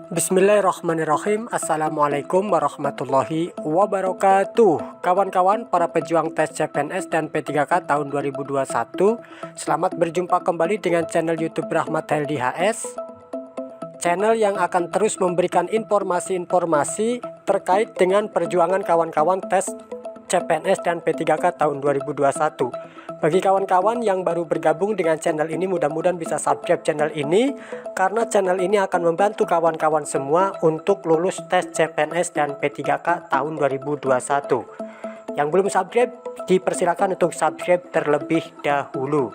Bismillahirrahmanirrahim. Assalamualaikum warahmatullahi wabarakatuh. Kawan-kawan para pejuang tes CPNS dan P3K tahun 2021, selamat berjumpa kembali dengan channel YouTube Rahmat Heldi HS, channel yang akan terus memberikan informasi-informasi terkait dengan perjuangan kawan-kawan tes CPNS dan P3K tahun 2021. Bagi kawan-kawan yang baru bergabung dengan channel ini, mudah-mudahan bisa subscribe channel ini, karena channel ini akan membantu kawan-kawan semua untuk lulus tes CPNS dan P3K tahun 2021. Yang belum subscribe, dipersilakan untuk subscribe terlebih dahulu.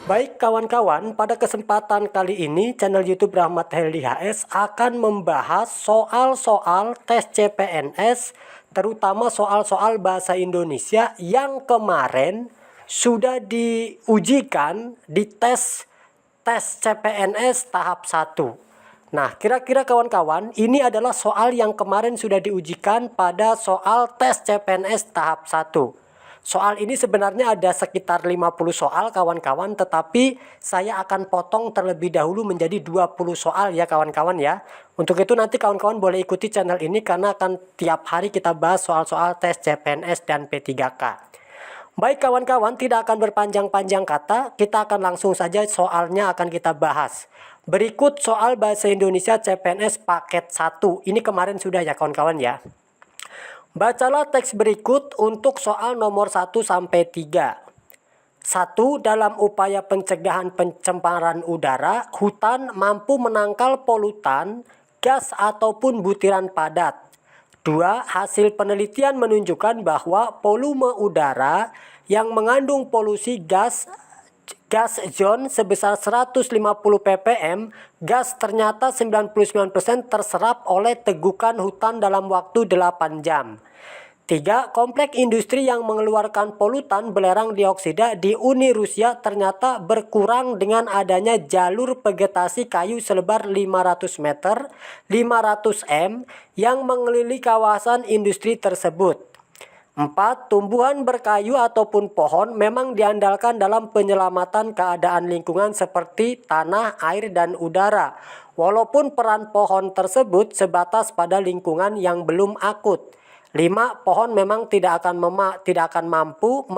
Baik kawan-kawan, pada kesempatan kali ini channel YouTube Rahmat Heldi HS akan membahas soal-soal tes CPNS, terutama soal-soal bahasa Indonesia yang kemarin sudah diujikan di tes CPNS tahap 1. Nah, kira-kira kawan-kawan, ini adalah soal yang kemarin sudah diujikan pada soal tes CPNS tahap 1. Soal ini sebenarnya ada sekitar 50 soal kawan-kawan, tetapi saya akan potong terlebih dahulu menjadi 20 soal ya kawan-kawan ya. Untuk itu nanti kawan-kawan boleh ikuti channel ini karena akan tiap hari kita bahas soal-soal tes CPNS dan P3K. Baik kawan-kawan, tidak akan berpanjang-panjang kata, kita akan langsung saja soalnya akan kita bahas. Berikut soal bahasa Indonesia CPNS paket 1. Ini kemarin sudah ya kawan-kawan ya. Bacalah teks berikut untuk soal nomor 1 sampai 3. 1. Dalam upaya pencegahan pencemaran udara, hutan mampu menangkal polutan, gas ataupun butiran padat. 2. Hasil penelitian menunjukkan bahwa volume udara yang mengandung polusi gas zone sebesar 150 ppm, gas ternyata 99% terserap oleh tegukan hutan dalam waktu 8 jam. 3. Kompleks industri yang mengeluarkan polutan belerang dioksida di Uni Rusia ternyata berkurang dengan adanya jalur vegetasi kayu selebar 500 meter 500 m yang mengelilingi kawasan industri tersebut. 4. Tumbuhan berkayu ataupun pohon memang diandalkan dalam penyelamatan keadaan lingkungan seperti tanah, air, dan udara, walaupun peran pohon tersebut sebatas pada lingkungan yang belum akut. 5. Pohon memang tidak akan mampu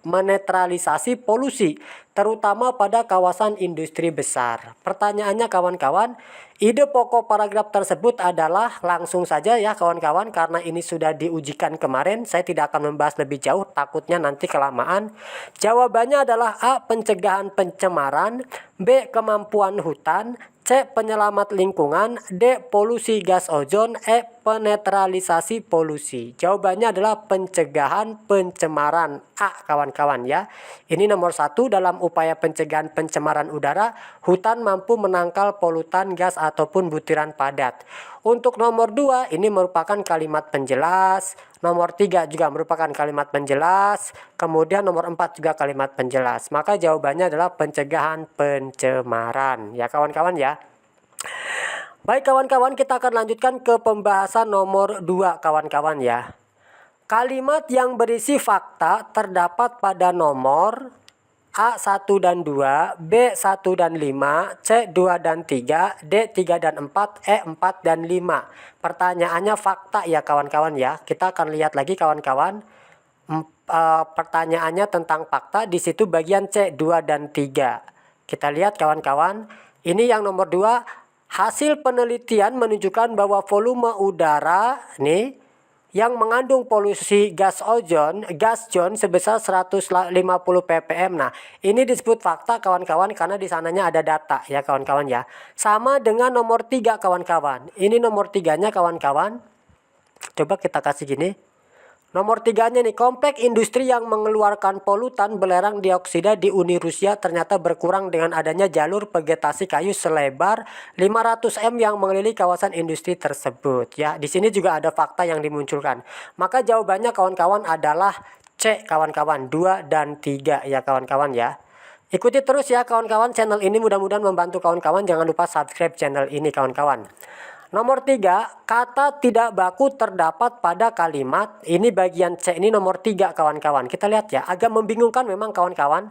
menetralisasi polusi, terutama pada kawasan industri besar. Pertanyaannya kawan-kawan, ide pokok paragraf tersebut adalah, langsung saja ya kawan-kawan, karena ini sudah diujikan kemarin, saya tidak akan membahas lebih jauh, takutnya nanti kelamaan. Jawabannya adalah A. Pencegahan pencemaran, B. Kemampuan hutan, C. Penyelamat lingkungan, D. Polusi gas ozon, E. Penetralisasi polusi. Jawabannya adalah pencegahan pencemaran, A kawan-kawan ya. Ini nomor 1, dalam upaya pencegahan pencemaran udara, hutan mampu menangkal polutan gas ataupun butiran padat. Untuk nomor 2, ini merupakan kalimat penjelas. Nomor 3 juga merupakan kalimat penjelas. Kemudian nomor 4 juga kalimat penjelas. Maka jawabannya adalah pencegahan pencemaran. Ya kawan-kawan ya. Baik kawan-kawan, kita akan lanjutkan ke pembahasan nomor 2 kawan-kawan ya. Kalimat yang berisi fakta terdapat pada nomor A 1 dan 2, B 1 dan 5, C 2 dan 3, D 3 dan 4, E 4 dan 5. Pertanyaannya fakta ya kawan-kawan ya. Kita akan lihat lagi kawan-kawan. Pertanyaannya tentang fakta, di situ bagian C 2 dan 3. Kita lihat kawan-kawan. Ini yang nomor 2, hasil penelitian menunjukkan bahwa volume udara nih yang mengandung polusi gas zone sebesar 150 ppm. Nah, ini disebut fakta kawan-kawan karena di sananya ada data ya kawan-kawan ya. Sama dengan nomor 3 kawan-kawan. Ini nomor 3-nya kawan-kawan. Coba kita kasih gini. Nomor 3-nya nih, kompleks industri yang mengeluarkan polutan belerang dioksida di Uni Rusia ternyata berkurang dengan adanya jalur vegetasi kayu selebar 500 m yang mengelilingi kawasan industri tersebut. Ya, di sini juga ada fakta yang dimunculkan. Maka jawabannya kawan-kawan adalah C kawan-kawan, 2 dan 3 ya kawan-kawan ya. Ikuti terus ya kawan-kawan channel ini, mudah-mudahan membantu kawan-kawan. Jangan lupa subscribe channel ini kawan-kawan. Nomor 3, kata tidak baku terdapat pada kalimat. Ini bagian C, ini nomor 3 kawan-kawan. Kita lihat ya, agak membingungkan memang kawan-kawan.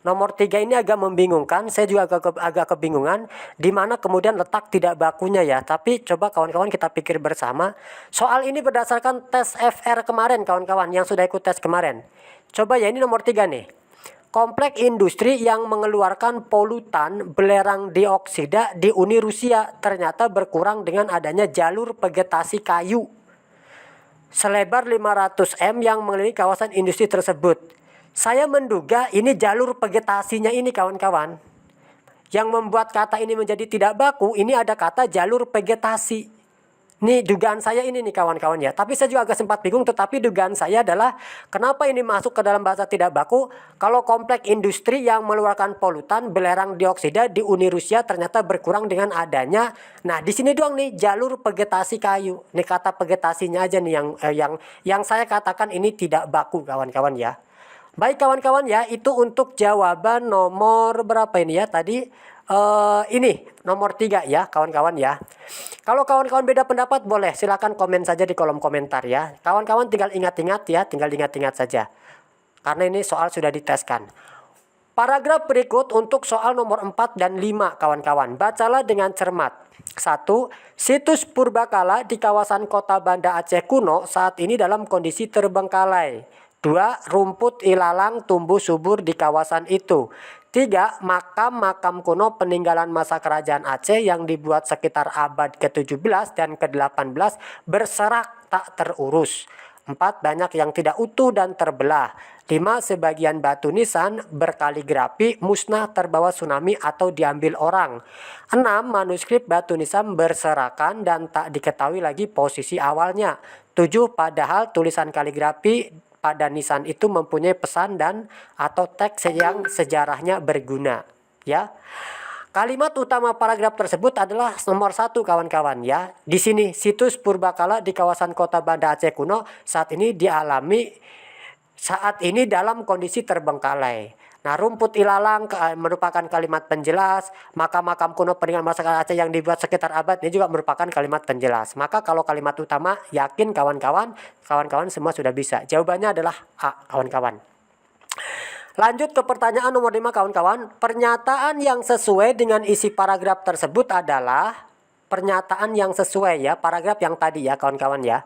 Nomor 3 ini agak membingungkan, saya juga agak kebingungan di mana kemudian letak tidak bakunya ya. Tapi coba kawan-kawan kita pikir bersama. Soal ini berdasarkan tes FR kemarin kawan-kawan yang sudah ikut tes kemarin. Coba ya, ini nomor 3 nih. Kompleks industri yang mengeluarkan polutan belerang dioksida di Uni Rusia ternyata berkurang dengan adanya jalur vegetasi kayu selebar 500 m yang mengelilingi kawasan industri tersebut. Saya menduga ini jalur vegetasinya ini kawan-kawan. Yang membuat kata ini menjadi tidak baku, ini ada kata jalur vegetasi. Nih dugaan saya ini nih kawan-kawan ya. Tapi saya juga agak sempat bingung, tetapi dugaan saya adalah kenapa ini masuk ke dalam bahasa tidak baku. Kalau kompleks industri yang mengeluarkan polutan belerang dioksida di Uni Rusia ternyata berkurang dengan adanya. Nah di sini doang nih jalur vegetasi kayu. Nih kata vegetasinya aja nih yang saya katakan ini tidak baku kawan-kawan ya. Baik kawan-kawan ya, itu untuk jawaban nomor berapa ini ya tadi. Ini nomor 3 ya kawan-kawan ya. Kalau kawan-kawan beda pendapat boleh silakan komen saja di kolom komentar ya. Kawan-kawan tinggal ingat-ingat ya, tinggal ingat-ingat saja. Karena ini soal sudah diteskan. Paragraf berikut untuk soal nomor 4 dan 5 kawan-kawan. Bacalah dengan cermat. 1. Situs purbakala di kawasan kota Banda Aceh kuno saat ini dalam kondisi terbengkalai. 2. Rumput ilalang tumbuh subur di kawasan itu. 3. Makam-makam kuno peninggalan masa kerajaan Aceh yang dibuat sekitar abad ke-17 dan ke-18 berserak tak terurus. 4. Banyak yang tidak utuh dan terbelah. 5. Sebagian batu nisan berkaligrafi musnah terbawa tsunami atau diambil orang. 6. Manuskrip batu nisan berserakan dan tak diketahui lagi posisi awalnya. 7. Padahal tulisan kaligrafi pada nisan itu mempunyai pesan dan atau teks yang sejarahnya berguna ya. Kalimat utama paragraf tersebut adalah nomor 1 kawan-kawan ya. Di sini situs purbakala di kawasan kota Banda Aceh kuno saat ini dalam kondisi terbengkalai. Nah, rumput ilalang merupakan kalimat penjelas. Makam-makam kuno peninggalan masyarakat Aceh yang dibuat sekitar abad ini juga merupakan kalimat penjelas. Maka kalau kalimat utama yakin kawan-kawan semua sudah bisa. Jawabannya adalah A kawan-kawan. Lanjut ke pertanyaan nomor 5 kawan-kawan. Pernyataan yang sesuai dengan isi paragraf tersebut adalah pernyataan yang sesuai ya. Paragraf yang tadi ya kawan-kawan ya.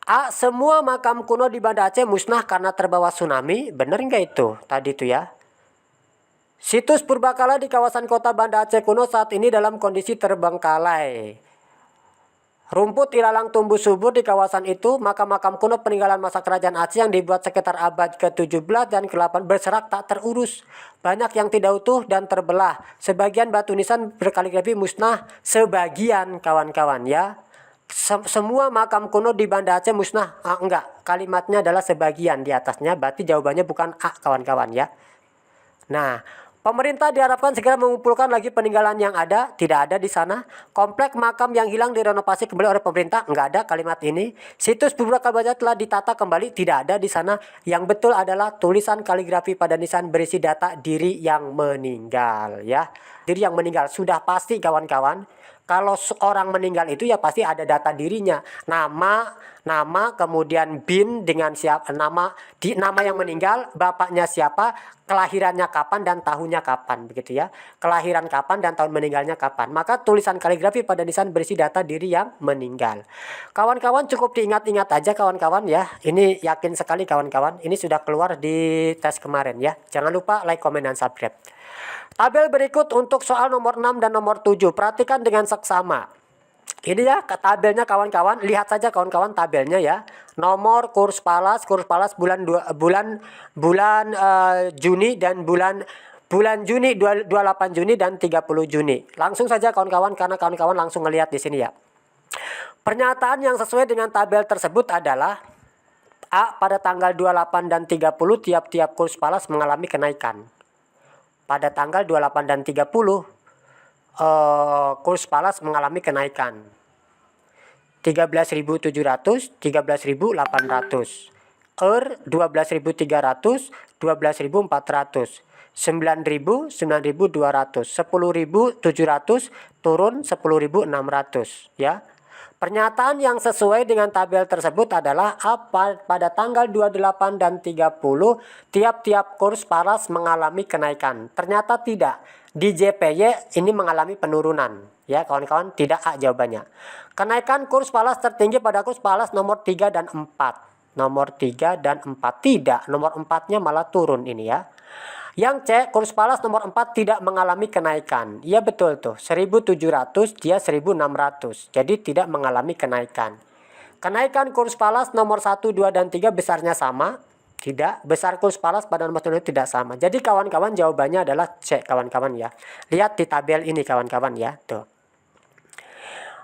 A. Semua makam kuno di Banda Aceh musnah karena terbawa tsunami. Bener nggak itu? Tadi itu ya. Situs purbakala di kawasan kota Banda Aceh kuno saat ini dalam kondisi terbengkalai. Rumput ilalang tumbuh subur di kawasan itu. Makam-makam kuno peninggalan masa kerajaan Aceh yang dibuat sekitar abad ke-17 dan ke-8 berserak tak terurus. Banyak yang tidak utuh dan terbelah. Sebagian batu nisan berkaligrafi musnah. Sebagian kawan-kawan ya. Semua makam kuno di Banda Aceh musnah. Enggak, kalimatnya adalah sebagian di atasnya, berarti jawabannya bukan A kawan-kawan ya. Nah, pemerintah diharapkan segera mengumpulkan lagi peninggalan yang ada. Tidak ada di sana. Kompleks makam yang hilang direnovasi kembali oleh pemerintah. Enggak ada kalimat ini. Situs purbakala telah ditata kembali. Tidak ada di sana. Yang betul adalah tulisan kaligrafi pada nisan berisi data diri yang meninggal ya. Diri yang meninggal sudah pasti kawan-kawan. Kalau seorang meninggal itu ya pasti ada data dirinya, nama kemudian bin dengan siapa, nama yang meninggal, bapaknya siapa, kelahirannya kapan dan tahunnya kapan begitu ya. Kelahiran kapan dan tahun meninggalnya kapan. Maka tulisan kaligrafi pada nisan berisi data diri yang meninggal. Kawan-kawan cukup diingat-ingat aja kawan-kawan ya. Ini yakin sekali kawan-kawan, ini sudah keluar di tes kemarin ya. Jangan lupa like, comment dan subscribe. Tabel berikut untuk soal nomor 6 dan nomor 7. Perhatikan dengan seksama. Ini ya tabelnya kawan-kawan. Lihat saja kawan-kawan tabelnya ya. Nomor kurs palas bulan Juni dan bulan Juni 28 Juni dan 30 Juni. Langsung saja kawan-kawan karena kawan-kawan langsung ngelihat di sini ya. Pernyataan yang sesuai dengan tabel tersebut adalah A. Pada tanggal 28 dan 30 tiap-tiap kurs palas mengalami kenaikan. Pada tanggal 28 dan 30 kurs palas mengalami kenaikan 13.700, 13.800, 12.300, 12.400, 9.000, 9.200, 10.700 turun 10.600 ya. Pernyataan yang sesuai dengan tabel tersebut adalah pada tanggal 28 dan 30 tiap-tiap kurs falas mengalami kenaikan. Ternyata tidak. Di JPY ini mengalami penurunan ya kawan-kawan, tidak A jawabannya. Kenaikan kurs falas tertinggi pada kurs falas nomor 3 dan 4. Nomor 3 dan 4 tidak, nomor 4-nya malah turun ini ya. Yang C, kurs falas nomor 4 tidak mengalami kenaikan. Iya betul tuh, 1.700 dia 1.600. Jadi tidak mengalami kenaikan. Kenaikan kurs falas nomor 1, 2, dan 3 besarnya sama? Tidak, besar kurs falas pada nomor 1 tidak sama. Jadi kawan-kawan jawabannya adalah C kawan-kawan ya. Lihat di tabel ini kawan-kawan ya, tuh.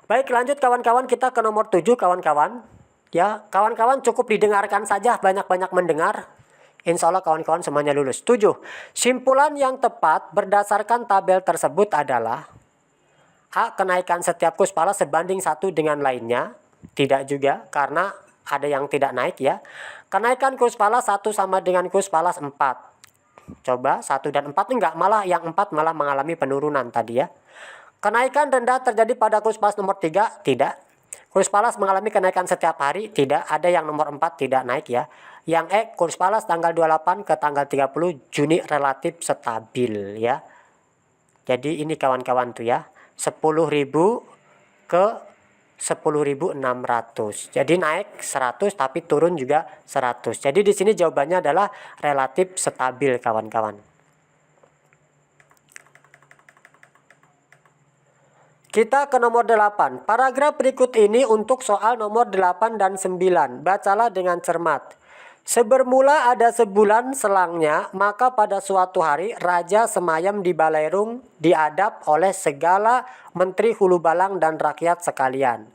Baik, lanjut kawan-kawan, kita ke nomor 7 kawan-kawan. Ya, kawan-kawan cukup didengarkan saja, banyak-banyak mendengar. Insya Allah kawan-kawan semuanya lulus. 7. Simpulan yang tepat berdasarkan tabel tersebut adalah A. Kenaikan setiap kurs falas sebanding 1 dengan lainnya. Tidak juga, karena ada yang tidak naik ya. Kenaikan kurs falas 1 sama dengan kurs falas 4. Coba 1 dan 4 enggak, malah yang 4 malah mengalami penurunan tadi ya. Kenaikan rendah terjadi pada kurs falas nomor 3. Tidak. Kurs falas mengalami kenaikan setiap hari? Tidak. Ada yang nomor 4 tidak naik ya. Yang E, kurs falas tanggal 28 ke tanggal 30 Juni relatif stabil ya. Jadi ini kawan-kawan tuh ya. 10.000 ke 10.600. Jadi naik 100 tapi turun juga 100. Jadi di sini jawabannya adalah relatif stabil kawan-kawan. Kita ke nomor 8. Paragraf berikut ini untuk soal nomor 8 dan 9. Bacalah dengan cermat. Sebermula ada sebulan selangnya, maka pada suatu hari raja semayam di Balairung diadap oleh segala menteri hulu balang dan rakyat sekalian.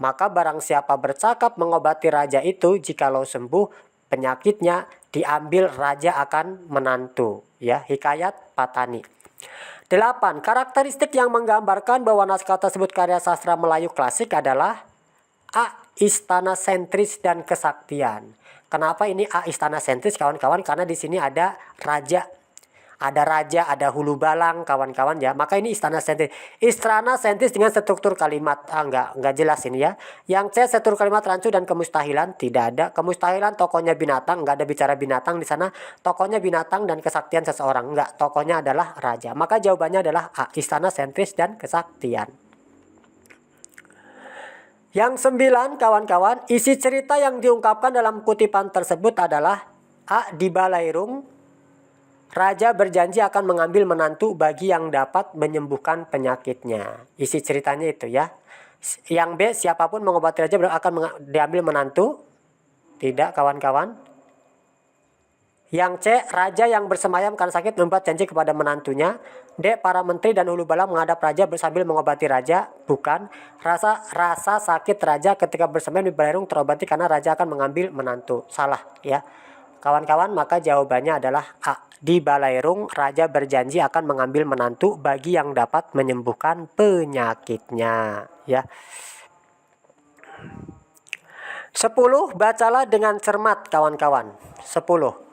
Maka barang siapa bercakap mengobati raja itu, jikalau sembuh penyakitnya, diambil raja akan menantu. Ya, hikayat Patani. 8. Karakteristik yang menggambarkan bahwa naskah tersebut karya sastra Melayu klasik adalah A. Istana sentris dan kesaktian. Kenapa ini A istana sentris kawan-kawan? Karena di sini ada raja, ada hulu balang kawan-kawan ya. Maka ini istana sentris. Istana sentris dengan struktur kalimat enggak jelas ini ya. Yang C struktur kalimat rancu dan kemustahilan tidak ada. Kemustahilan tokohnya binatang, enggak ada bicara binatang di sana. Tokohnya binatang dan kesaktian seseorang, enggak. Tokohnya adalah raja. Maka jawabannya adalah A istana sentris dan kesaktian. Yang 9 kawan-kawan, isi cerita yang diungkapkan dalam kutipan tersebut adalah A. Di Balairung, raja berjanji akan mengambil menantu bagi yang dapat menyembuhkan penyakitnya. Isi ceritanya itu ya. Yang B. Siapapun mengobati raja akan diambil menantu. Tidak kawan-kawan. Yang C. Raja yang bersemayam karena sakit membuat janji kepada menantunya. D. Para menteri dan hulu balang menghadap raja sambil mengobati raja. Bukan. Rasa sakit raja ketika bersemayam di Balairung terobati karena raja akan mengambil menantu. Salah ya. Kawan-kawan, maka jawabannya adalah A. Di Balairung raja berjanji akan mengambil menantu bagi yang dapat menyembuhkan penyakitnya ya. 10. Bacalah dengan cermat kawan-kawan. 10.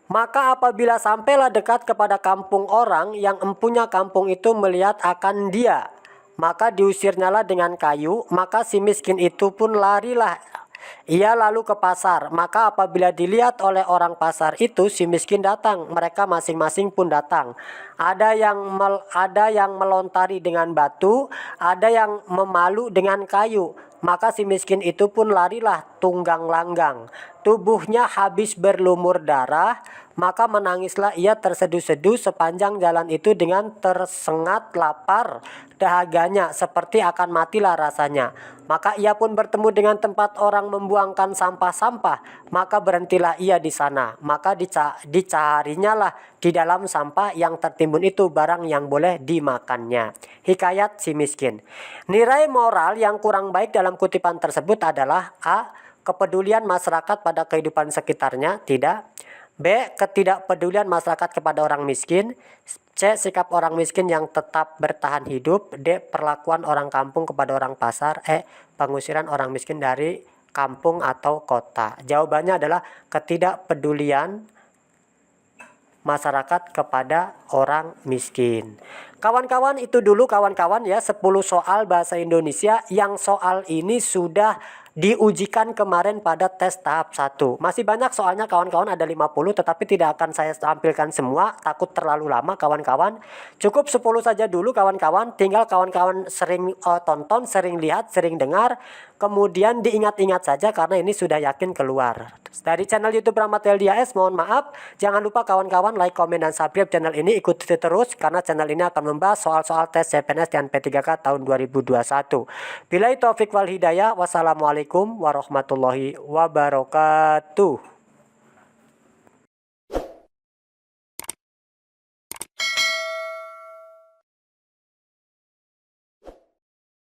Maka apabila sampailah dekat kepada kampung orang, yang empunya kampung itu melihat akan dia, maka diusirnyalah dengan kayu. Maka si miskin itu pun larilah ia lalu ke pasar. Maka apabila dilihat oleh orang pasar itu, si miskin datang, mereka masing-masing pun datang. Ada yang melontari dengan batu, ada yang memalu dengan kayu. Maka si miskin itu pun larilah tunggang langgang. Tubuhnya habis berlumur darah, maka menangislah ia terseduh-seduh sepanjang jalan itu dengan tersengat lapar dahaganya, seperti akan matilah rasanya. Maka ia pun bertemu dengan tempat orang membuangkan sampah-sampah, maka berhentilah ia di sana. Maka dicarinya lah di dalam sampah yang tertimbun itu barang yang boleh dimakannya. Hikayat si miskin. Nilai moral yang kurang baik dalam kutipan tersebut adalah A. Kepedulian masyarakat pada kehidupan sekitarnya, tidak. B. Ketidakpedulian masyarakat kepada orang miskin. C. Sikap orang miskin yang tetap bertahan hidup. D. Perlakuan orang kampung kepada orang pasar. E. Pengusiran orang miskin dari kampung atau kota. Jawabannya adalah ketidakpedulian masyarakat kepada orang miskin. Kawan-kawan, itu dulu kawan-kawan ya 10 soal bahasa Indonesia yang soal ini sudah diujikan kemarin pada tes tahap 1. Masih banyak soalnya kawan-kawan, ada 50, tetapi tidak akan saya tampilkan semua, takut terlalu lama kawan-kawan. Cukup 10 saja dulu kawan-kawan, tinggal kawan-kawan sering tonton, sering lihat, sering dengar, kemudian diingat-ingat saja karena ini sudah yakin keluar. Dari channel YouTube Rahmat LDHS, mohon maaf. Jangan lupa kawan-kawan like, komen, dan subscribe channel ini, ikuti terus karena channel ini akan membahas soal-soal tes CPNS dan P3K tahun 2021. Billahi taufik wal hidayah. Wassalamualaikum warahmatullahi wabarakatuh.